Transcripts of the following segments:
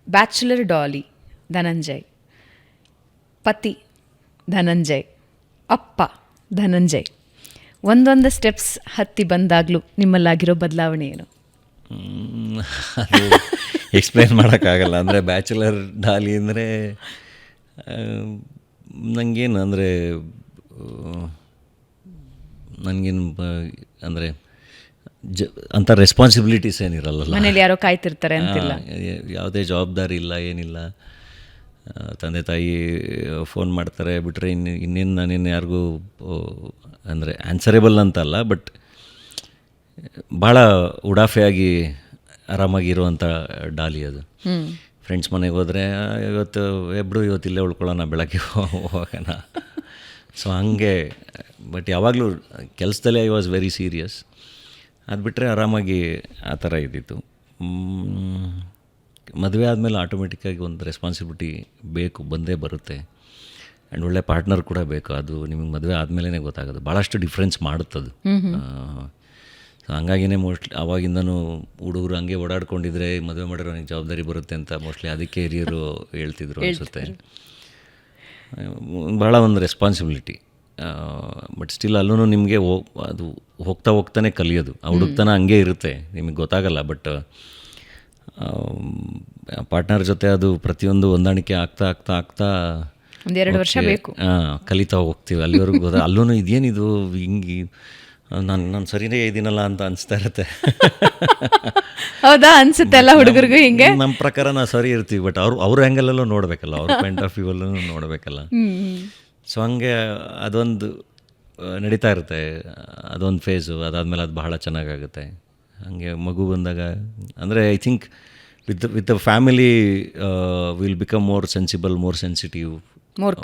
Bachelor Daali Dhananjay, ಪತಿ ಧನಂಜಯ್, ಅಪ್ಪ ಧನಂಜಯ್. ಒಂದೊಂದು ಸ್ಟೆಪ್ಸ್ ಹತ್ತಿ ಬಂದಾಗಲೂ ನಿಮ್ಮಲ್ಲಾಗಿರೋ ಬದಲಾವಣೆ ಏನು? ಅದು ಎಕ್ಸ್ಪ್ಲೇನ್ ಮಾಡೋಕ್ಕಾಗಲ್ಲ. ಅಂದರೆ ಬ್ಯಾಚುಲರ್ ಡಾಲಿ ಅಂದರೆ ನನಗೇನು ಅಂದರೆ ನನಗೇನು ಅಂದರೆ ಅಂಥ ರೆಸ್ಪಾನ್ಸಿಬಿಲಿಟೀಸ್ ಏನಿರಲ್ಲ. ಮನೇಲಿ ಯಾರೋ ಕಾಯ್ತಿರ್ತಾರೆ ಅಂತಿಲ್ಲ, ಯಾವುದೇ ಜವಾಬ್ದಾರಿ ಇಲ್ಲ, ಏನಿಲ್ಲ. ತಂದೆ ತಾಯಿ ಫೋನ್ ಮಾಡ್ತಾರೆ ಬಿಟ್ಟರೆ ಇನ್ನೇನು ನಾನೇನು ಯಾರಿಗೂ ಅಂದರೆ ಆನ್ಸರೇಬಲ್ ಅಂತಲ್ಲ, ಬಟ್ ಭಾಳ ಉಡಾಫೆಯಾಗಿ ಆರಾಮಾಗಿರುವಂಥ ಡಾಲಿ ಅದು. ಫ್ರೆಂಡ್ಸ್ ಮನೆಗೆ ಹೋದರೆ ಇವತ್ತು ಇವತ್ತಿಲ್ಲೇ ಉಳ್ಕೊಳ್ಳೋಣ, ಬೆಳಗ್ಗೆ ಹೋಗೋಣ. ಸೊ ಹಂಗೆ. ಬಟ್ ಯಾವಾಗಲೂ ಕೆಲಸದಲ್ಲೇ ಐ ವಾಸ್ ವೆರಿ ಸೀರಿಯಸ್. ಅದು ಬಿಟ್ಟರೆ ಆರಾಮಾಗಿ ಆ ಥರ ಇದ್ದಿತ್ತು. ಮದುವೆ ಆದಮೇಲೆ ಆಟೋಮೆಟಿಕ್ಕಾಗಿ ಒಂದು ರೆಸ್ಪಾನ್ಸಿಬಿಲಿಟಿ ಬಂದೇ ಬರುತ್ತೆ. ಆ್ಯಂಡ್ ಒಳ್ಳೆ ಪಾರ್ಟ್ನರ್ ಕೂಡ ಬೇಕು. ಅದು ನಿಮಗೆ ಮದುವೆ ಆದಮೇಲೆ ಗೊತ್ತಾಗೋದು, ಭಾಳಷ್ಟು ಡಿಫ್ರೆನ್ಸ್ ಮಾಡುತ್ತದು. ಸೊ ಹಂಗಾಗಿನೇ ಮೋಸ್ಟ್ಲಿ ಆವಾಗಿಂದನೂ ಹುಡುಗರು ಹಂಗೆ ಓಡಾಡ್ಕೊಂಡಿದ್ರೆ ಮದುವೆ ಮಾಡಿರೋ ನನಗೆ ಜವಾಬ್ದಾರಿ ಬರುತ್ತೆ ಅಂತ ಮೋಸ್ಟ್ಲಿ ಅದಕ್ಕೆ ಹಿರಿಯರು ಹೇಳ್ತಿದ್ರು ಅನಿಸುತ್ತೆ. ಭಾಳ ಒಂದು ರೆಸ್ಪಾನ್ಸಿಬಿಲಿಟಿ. ಬಟ್ ಸ್ಟಿಲ್ ಅಲ್ಲೂ ನಿಮಗೆ ಅದು ಹೋಗ್ತಾನೆ ಕಲಿಯೋದು. ಆ ಹುಡುಕ್ತನ ಹಂಗೆ ಇರುತ್ತೆ, ನಿಮಗೆ ಗೊತ್ತಾಗಲ್ಲ. ಬಟ್ ಪಾರ್ಟ್ನರ್ ಜೊತೆ ಅದು ಪ್ರತಿಯೊಂದು ಹೊಂದಾಣಿಕೆ ಆಗ್ತಾ ಒಂದೆರಡು ವರ್ಷ ಬೇಕು, ಕಲಿತಾ ಹೋಗ್ತೀವಿ. ಅಲ್ಲಿವರೆಗೂ ಅಲ್ಲೂ ಇದೇನಿದು ಹಿಂಗೆ ನಾನು ಸರಿನೇ ಇದ್ದೀನಲ್ಲ ಅಂತ ಅನಿಸ್ತಾ ಇರುತ್ತೆ. ಹೌದಾ? ಅನ್ಸುತ್ತೆ ಎಲ್ಲ ಹುಡುಗರಿಗೂ ಹಿಂಗೆ. ನಮ್ಮ ಪ್ರಕಾರ ನಾವು ಸರಿ ಇರ್ತೀವಿ, ಬಟ್ ಅವ್ರ ಆ್ಯಂಗಲಲ್ಲೂ ನೋಡಬೇಕಲ್ಲ, ಅವ್ರ ಪಾಯಿಂಟ್ ಆಫ್ ವ್ಯೂ ಅಲ್ಲೂ ನೋಡಬೇಕಲ್ಲ. ಸೊ ಹಂಗೆ ಅದೊಂದು ನಡೀತಾ ಇರುತ್ತೆ, ಅದೊಂದು ಫೇಸು. ಅದಾದಮೇಲೆ ಅದು ಬಹಳ ಚೆನ್ನಾಗಾಗುತ್ತೆ. ಹಾಗೆ ಮಗು ಬಂದಾಗ ಅಂದರೆ I think with the family will become more sensible, more sensitive, more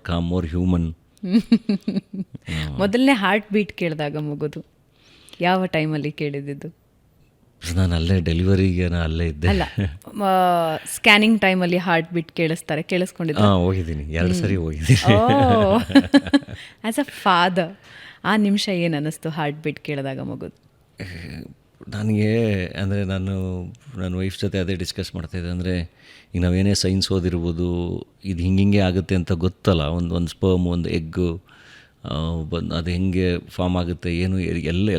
com, more human. ಮೊದಲನೇ ಹಾರ್ಟ್ ಬೀಟ್ ಕೇಳಿದಾಗ ಮಗುದು ಯಾವ ಟೈಮಲ್ಲಿ ಕೇಳಿದ್ದು? ನಾನು ಅಲ್ಲೇ ಡೆಲಿವರಿಗೆ ಅಲ್ಲೇ ಇದ್ದೆ. ಅಲ್ಲ, ಸ್ಕ್ಯಾನಿಂಗ್ ಟೈಮಲ್ಲಿ ಹಾರ್ಟ್ ಬೀಟ್ ಕೇಳಿಸ್ಕೊಂಡಿದ್ದೆ. ಹೋಗಿದ್ದೀನಿ, 2 ಸರಿ ಹೋಗಿದ್ದೀನಿ. ಆ್ಯಸ್ ಅ ಫಾದರ್ ಆ ನಿಮಿಷ ಏನು ಅನ್ನಿಸ್ತು ಹಾರ್ಟ್ ಬೀಟ್ ಕೇಳಿದಾಗ ಮಗುದು? ನನಗೆ ಅಂದರೆ ನನ್ನ ವೈಫ್ ಜೊತೆ ಅದೇ ಡಿಸ್ಕಸ್ ಮಾಡ್ತಾಯಿದ್ದೆ. ಅಂದರೆ ಈಗ ನಾವೇನೇ ಸೈನ್ಸ್ ಓದಿರ್ಬೋದು, ಇದು ಹಿಂಗೆ ಆಗುತ್ತೆ ಅಂತ ಗೊತ್ತಲ್ಲ. ಒಂದು ಸ್ಪರ್ಮ್, ಒಂದು ಎಗ್ಗು ಅದು ಹೆಂಗೆ ಫಾರ್ಮ್ ಆಗುತ್ತೆ ಏನು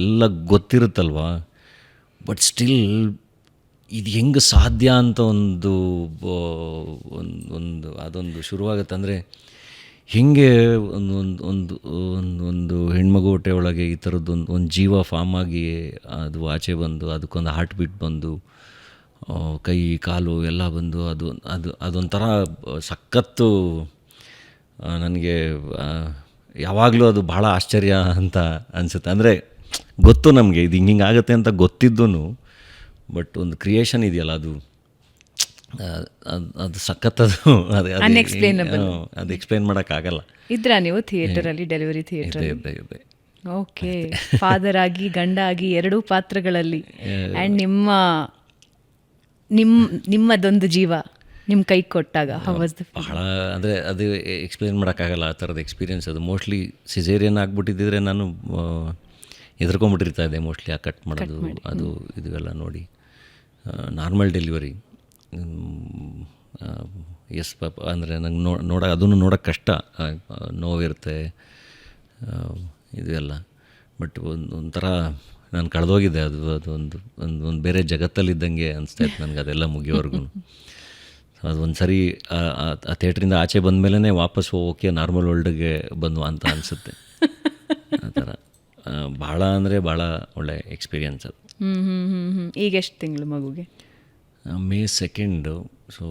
ಎಲ್ಲ ಗೊತ್ತಿರುತ್ತಲ್ವ. ಬಟ್ ಸ್ಟಿಲ್ ಇದು ಹೆಂಗೆ ಸಾಧ್ಯ ಅಂತ ಒಂದು ಅದೊಂದು ಶುರುವಾಗುತ್ತೆ. ಅಂದರೆ ಹೀಗೆ ಒಂದು ಹೆಣ್ಮಗು ಹೊಟ್ಟೆ ಒಳಗೆ ಈ ಥರದ್ದು ಒಂದು ಜೀವ ಫಾರ್ಮ್ ಆಗಿ ಅದು ಆಚೆ ಬಂದು ಅದಕ್ಕೊಂದು ಹಾರ್ಟ್ ಬೀಟ್ ಬಂದು ಕೈ ಕಾಲು ಎಲ್ಲ ಬಂದು ಅದೊಂಥರ ಸಖತ್ತು. ನನಗೆ ಯಾವಾಗಲೂ ಅದು ಭಾಳ ಆಶ್ಚರ್ಯ ಅಂತ ಅನಿಸುತ್ತೆ. ಅಂದರೆ ಗೊತ್ತು ನಮಗೆ ಇದು ಹಿಂಗೆ ಆಗುತ್ತೆ ಅಂತ ಗೊತ್ತಿದ್ದೂ, ಬಟ್ ಒಂದು ಕ್ರಿಯೇಷನ್ ಇದೆಯಲ್ಲ ಅದು ಸಖತ್ತದು. ಅದು ಎಕ್ಸ್ಪ್ಲೇನ್ ಮಾಡೋಕ್ಕಾಗಲ್ಲ. ಇದ್ರಾ ನೀವು ಥಿಯೇಟರಲ್ಲಿ, ಡೆಲಿವರಿ ಥಿಯೇಟರ್? ಇದೆ. ಓಕೆ. ಫಾದರ್ ಆಗಿ, ಗಂಡ ಆಗಿ ಎರಡೂ ಪಾತ್ರಗಳಲ್ಲಿ, ಆ್ಯಂಡ್ ನಿಮ್ಮದೊಂದು ಜೀವ ನಿಮ್ಮ ಕೈ ಕೊಟ್ಟಾಗ ಬಹಳ ಅಂದರೆ ಅದು ಎಕ್ಸ್ಪ್ಲೇನ್ ಮಾಡೋಕ್ಕಾಗಲ್ಲ ಆ ಥರದ ಎಕ್ಸ್ಪೀರಿಯೆನ್ಸ್. ಅದು ಮೋಸ್ಟ್ಲಿ ಸಿಸೇರಿಯನ್ ಆಗಿಬಿಟ್ಟಿದ್ದರೆ ನಾನು ಹೆದರ್ಕೊಂಡ್ಬಿಟ್ಟಿರ್ತಾ ಇದ್ದೆ ಮೋಸ್ಟ್ಲಿ, ಆ ಕಟ್ ಮಾಡೋದು ಅದು ಇದೆಲ್ಲ ನೋಡಿ. ನಾರ್ಮಲ್ ಡೆಲಿವರಿ ಎಸ್ ಪಾಪ, ಅಂದರೆ ನಂಗೆ ಅದನ್ನು ನೋಡೋಕ್ಕೆ ಕಷ್ಟ, ನೋವಿರುತ್ತೆ ಇದು ಎಲ್ಲ. ಬಟ್ ಒಂಥರ ನಾನು ಕಳೆದೋಗಿದ್ದೆ. ಒಂದು ಬೇರೆ ಜಗತ್ತಲ್ಲಿದ್ದಂಗೆ ಅನಿಸ್ತಾ ಇತ್ತು ನನಗೆ ಅದೆಲ್ಲ ಮುಗಿಯೋವರೆಗೂ. ಅದು ಒಂದು ಸರಿ ಆ ಥಿಯೇಟ್ರಿಂದ ಆಚೆ ಬಂದ ಮೇಲೇ ವಾಪಸ್ ಹೋಗೋಕ್ಕೆ ನಾರ್ಮಲ್ ವರ್ಲ್ಡ್ಗೆ ಬಂದು ಅಂತ ಅನಿಸುತ್ತೆ. ಆ ಥರ ಭಾಳ ಅಂದರೆ ಭಾಳ ಒಳ್ಳೆ ಎಕ್ಸ್ಪೀರಿಯನ್ಸ್ ಅದು. ಈಗ ಎಷ್ಟು ತಿಂಗಳು ಮಗುಗೆ? May 2. ಸೊ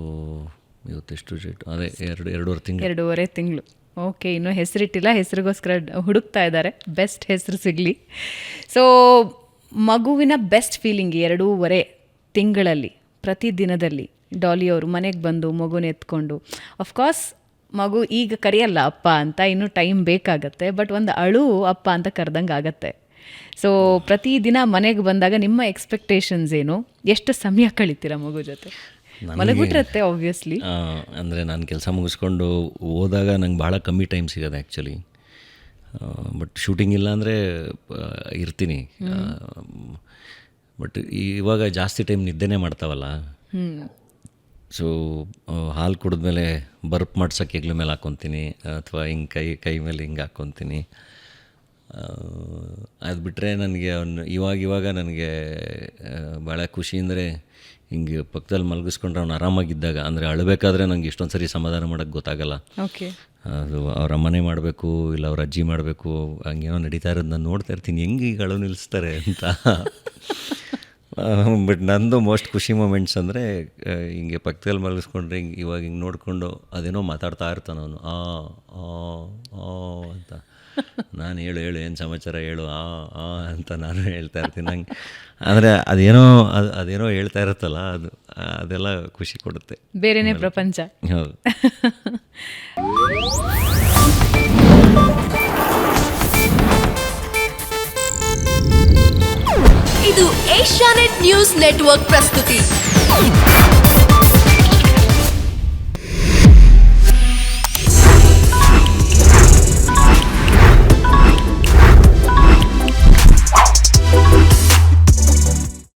ಇವತ್ತೆಷ್ಟು ಡೇಟ್? ಅದೇ 2.5 ತಿಂಗಳು. ಓಕೆ. ಇನ್ನೂ ಹೆಸರಿಟ್ಟಿಲ್ಲ, ಹೆಸರಿಗೋಸ್ಕರ ಹುಡುಕ್ತಾ ಇದ್ದಾರೆ, ಬೆಸ್ಟ್ ಹೆಸರು ಸಿಗಲಿ. ಸೊ ಮಗುವಿನ ಬೆಸ್ಟ್ ಫೀಲಿಂಗ್ 2.5 ತಿಂಗಳಲ್ಲಿ ಪ್ರತಿದಿನದಲ್ಲಿ ಡಾಲಿಯವರು ಮನೆಗೆ ಬಂದು ಮಗುನ ಎತ್ಕೊಂಡು, ಅಫ್ಕೋರ್ಸ್ ಮಗು ಈಗ ಕರೆಯಲ್ಲ ಅಪ್ಪ ಅಂತ, ಇನ್ನೂ ಟೈಮ್ ಬೇಕಾಗತ್ತೆ, ಬಟ್ ಒಂದು ಅಳು ಅಪ್ಪ ಅಂತ ಕರೆದಂಗೆ ಆಗತ್ತೆ. ಸೊ ಪ್ರತಿದಿನ ಮನೆಗೆ ಬಂದಾಗ ನಿಮ್ಮ ಎಕ್ಸ್ಪೆಕ್ಟೇಷನ್ಸ್ ಏನು? ಎಷ್ಟು ಸಮಯ ಕಳಿತೀರಾ ಮಗು ಜೊತೆ? ಮಲಗಿಬಿಟ್ಟಿರುತ್ತೆ ಆಬ್ವಿಯಸ್ಲಿ. ಅಂದರೆ ನಾನು ಕೆಲಸ ಮುಗಿಸ್ಕೊಂಡು ಹೋದಾಗ ನಂಗೆ ಭಾಳ ಕಮ್ಮಿ ಟೈಮ್ ಸಿಗೋದು ಆ್ಯಕ್ಚುಲಿ. ಬಟ್ ಶೂಟಿಂಗ್ ಇಲ್ಲ ಅಂದರೆ ಇರ್ತೀನಿ. ಬಟ್ ಇವಾಗ ಜಾಸ್ತಿ ಟೈಮ್ ನಿದ್ದೆನೇ ಮಾಡ್ತಾವಲ್ಲ, ಸೊ ಹಾಲು ಕುಡಿದ್ಮೇಲೆ ಬರ್ಪ್ ಮಾಡ್ಸೋಕ್ಕೆ ಹೆಗ್ಲ ಮೇಲೆ ಹಾಕ್ಕೊತೀನಿ, ಅಥವಾ ಹಿಂಗೆ ಕೈ ಮೇಲೆ ಹಿಂಗೆ ಹಾಕ್ಕೊತೀನಿ. ಅದು ಬಿಟ್ಟರೆ ನನಗೆ ಇವಾಗ ನನಗೆ ಭಾಳ ಖುಷಿ ಅಂದರೆ ಹಿಂಗೆ ಪಕ್ಕದಲ್ಲಿ ಮಲಗಿಸ್ಕೊಂಡ್ರೆ ಅವ್ನು ಆರಾಮಾಗಿದ್ದಾಗ, ಅಂದರೆ ಅಳಬೇಕಾದ್ರೆ ನಂಗೆ ಇಷ್ಟೊಂದು ಸರಿ ಸಮಾಧಾನ ಮಾಡೋಕ್ಕೆ ಗೊತ್ತಾಗಲ್ಲ. ಓಕೆ, ಅದು ಅವ್ರ ಅಮ್ಮನೇ ಮಾಡಬೇಕು ಇಲ್ಲ ಅವ್ರ ಅಜ್ಜಿ ಮಾಡಬೇಕು, ಹಂಗೇನೋ ನಡೀತಾ ಇರೋದು ನಾನು ನೋಡ್ತಾ ಇರ್ತೀನಿ, ಹೆಂಗೆ ಈಗ ಅಳು ನಿಲ್ಲಿಸ್ತಾರೆ ಅಂತ. ಬಟ್ ನಂದು ಮೋಸ್ಟ್ ಖುಷಿ ಮೂಮೆಂಟ್ಸ್ ಅಂದರೆ ಹಿಂಗೆ ಪಕ್ಕದಲ್ಲಿ ಮಲಗಿಸ್ಕೊಂಡ್ರೆ ಇವಾಗ ಹಿಂಗೆ ನೋಡಿಕೊಂಡು ಅದೇನೋ ಮಾತಾಡ್ತಾ ಇರ್ತಾನೆ ಅವನು, ಅಂತ. ನಾನು ಹೇಳು ಏನು ಸಮಾಚಾರ ಹೇಳು ಅಂತ ನಾನು ಹೇಳ್ತಾ ಇರ್ತೀನಿ. ನಂಗೆ ಅಂದರೆ ಅದೇನೋ ಹೇಳ್ತಾ ಇರುತ್ತಲ್ಲ, ಅದೆಲ್ಲ ಖುಷಿ ಕೊಡುತ್ತೆ, ಬೇರೆನೇ ಪ್ರಪಂಚ. ಹೌದು. ಇದು ಏಷ್ಯಾನೆಟ್ ನ್ಯೂಸ್ ನೆಟ್ವರ್ಕ್ ಪ್ರಸ್ತುತಿ.